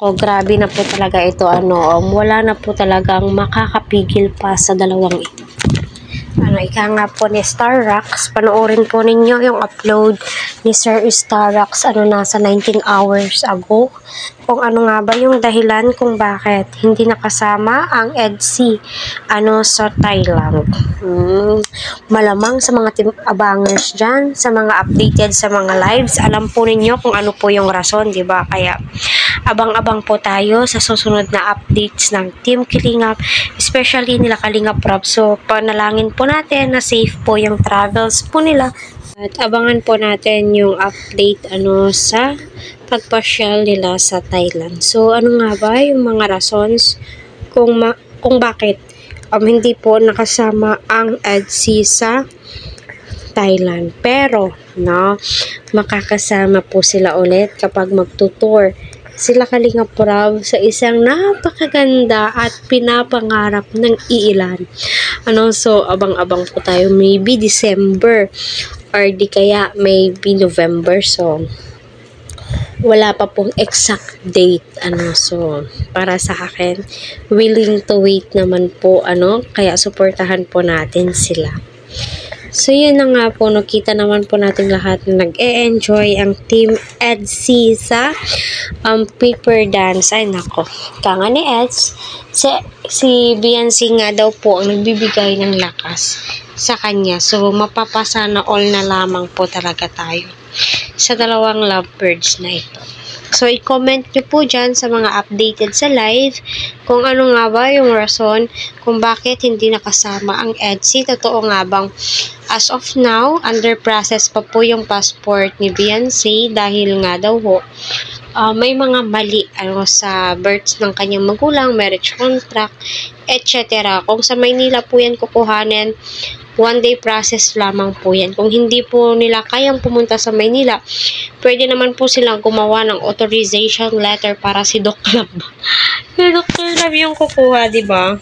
O, grabe na po talaga ito. Wala na po talagang makakapigil pa sa dalawang ito. Ika nga po ni Starrocks, panoorin po ninyo yung upload ni Sir Starrocks, nasa 19 hours ago. Kung ano nga ba yung dahilan kung bakit hindi nakasama ang EDSI, sa Thailand. Malamang sa mga team abangers dyan, sa mga updated sa mga lives, alam po ninyo kung ano po yung rason, di ba? Kaya, abang-abang po tayo sa susunod na updates ng Team Kalingap, especially nila Kalingap Rob. So, panalangin po natin na safe po yung travels po nila. At abangan po natin yung update sa pagpasyal nila sa Thailand. So, ano nga ba yung mga rasons kung bakit hindi po nakasama ang EDSI sa Thailand. Pero, makakasama po sila ulit kapag magtutour sila Kalingap Rob sa isang napakaganda at pinapangarap ng iilan. So, abang-abang po tayo. Maybe December or di kaya maybe November. So, wala pa pong exact date. So, para sa akin, willing to wait naman po, kaya suportahan po natin sila. So, yun na nga po, nakita naman po natin lahat na nag-e-enjoy ang Team EDSI sa paper dance. Ay, nako. Kanga ni Eds. Si Beyonce nga daw po ang nagbibigay ng lakas sa kanya. So, mapapasana all na lamang po talaga tayo sa dalawang lovebirds na ito. So, i-comment nyo po dyan sa mga updated sa live kung ano nga ba yung rason kung bakit hindi nakasama ang EDSI. Totoo nga bang as of now, under process pa po yung passport ni Beyonce dahil nga daw may mga mali sa births ng kanyang magulang, marriage contract, etc. Kung sa Maynila po yan kukuhanin, one-day process lamang po yan. Kung hindi po nila kayang pumunta sa Maynila, pwede naman po silang gumawa ng authorization letter para si Dr. Love. Si Dr. Love yung kukuha, di ba?